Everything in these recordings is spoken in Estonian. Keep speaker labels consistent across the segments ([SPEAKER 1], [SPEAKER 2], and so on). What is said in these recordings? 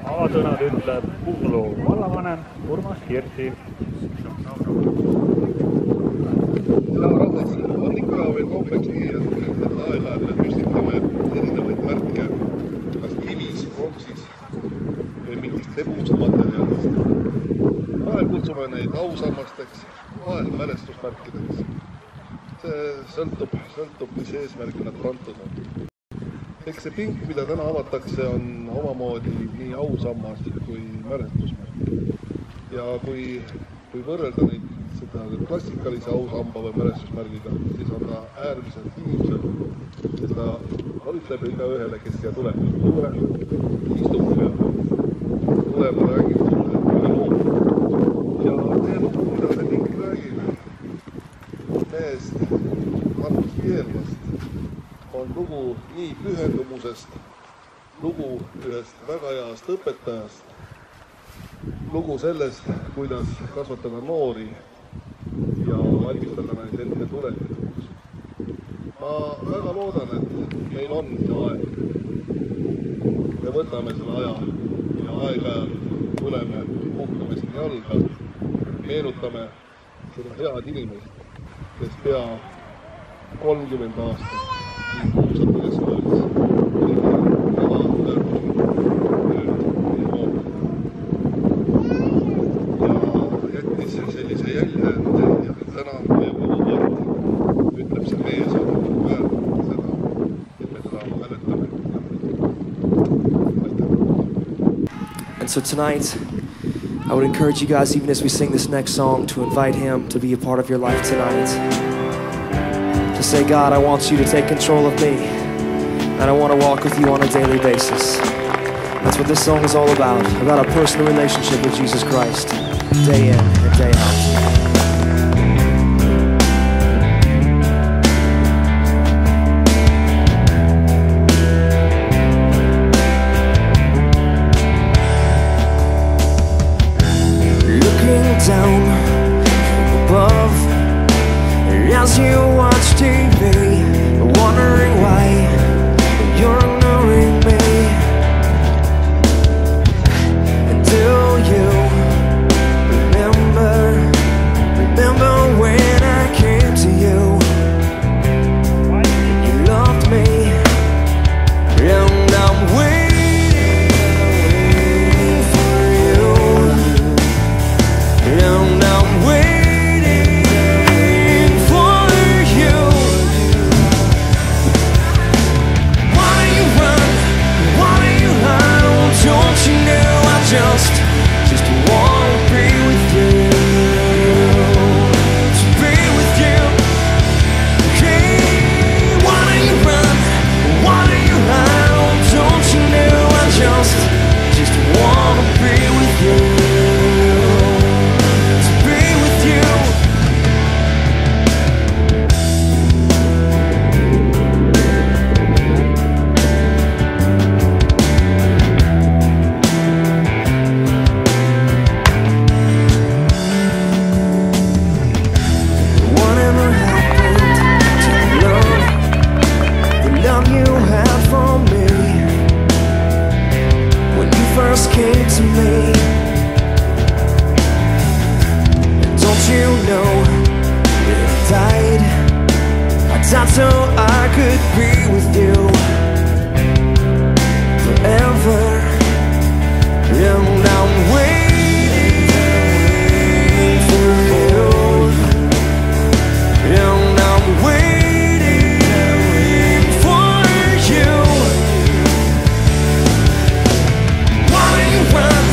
[SPEAKER 1] Avasõnad ütleb Kuhlu vallavanem Urmas Kirsi.
[SPEAKER 2] Hea rahvas, on ikka veel kombeks nii, et aeg-ajalt püstitame erinevaid märke, kas kivis, pronksis või mingist lebusamaterjalist. Vahel kutsume neid ausammasteks, vahel mälestusmärkideks. See sõltub, mis eesmärgi nad kantud on. Eks see pink, mida täna avatakse, on omamoodi nii ausammas kui mälestusmärk. Ja kui võrrelda neid seda klassikalise ausamba või mälestusmärgiga, siis on ta äärmiselt inimesel, ja ta ütleb iga ühele, kes siia tuleb. Tule, istub peale, tule, ma räägin sulle ühe loo. Ja see lugu, mida see pink räägib mehest Markus Keerlast, on lugu nii pühendumusest, lugu ühest väga heast õpetajast, lugu sellest, kuidas kasvatada noori ja valmistada neid ette tulevikuks. Ma väga loodan, et meil on see aeg. Me võtame selle aja ja aeg-ajalt tuleme, puhkame siin jalga, meenutame seda head inimest, kes pea 30 aastat kuusatades ja jättis sellise jälje ja täna meie kogukond ütleb see mees on väärt seda, et me seda mäletame.
[SPEAKER 3] And so tonight, I would encourage you guys, even as we sing this next song, to invite him to be a part of your life tonight. To say, God, I want you to take control of me, and I want to walk with you on a daily basis. That's what this song is all about a personal relationship with Jesus Christ, day in and day out. Down above, as you watch TV, wondering why you're ignoring me. And do you remember when I came to you? You loved me, and I'm waiting. And I'm waiting for you. Why do you run? Why do you hide? Don't you know I just want to be with you. To be with you. Hey, why do you run? Why do you hide? Don't you know I just want to be with you. Came to me, and don't you know that I died so I could be with you forever, and I'm waiting for you, and I'm waiting for you. Why do you run?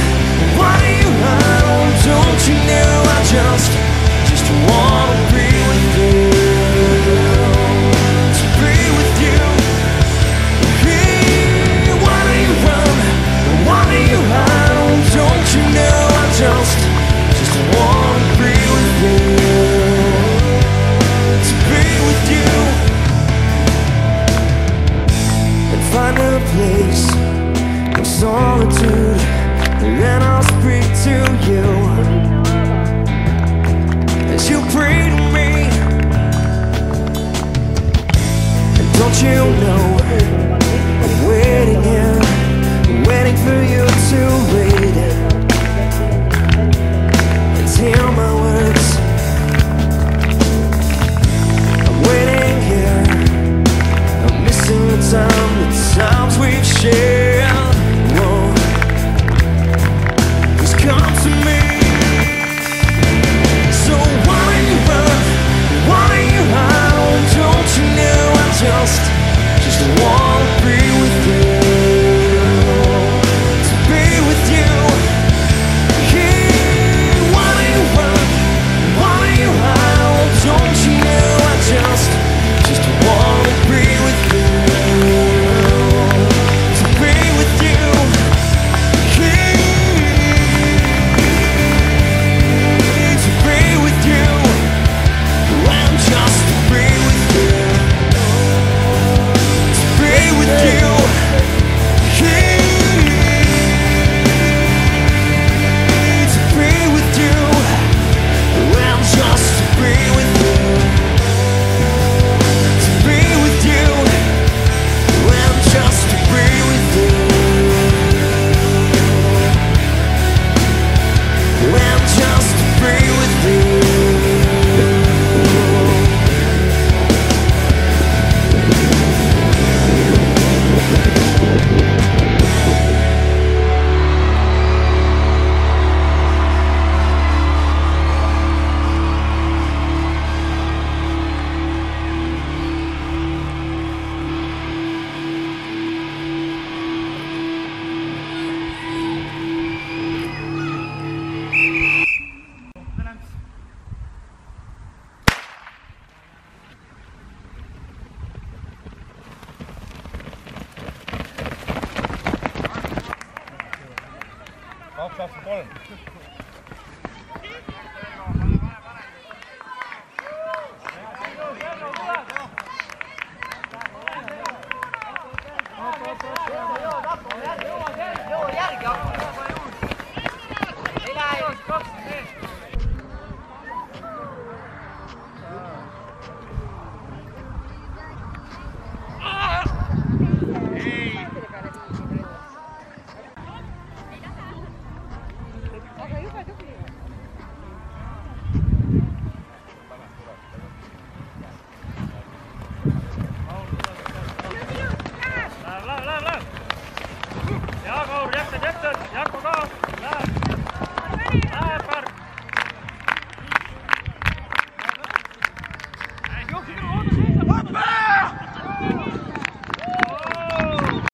[SPEAKER 4] 2 aastat 3.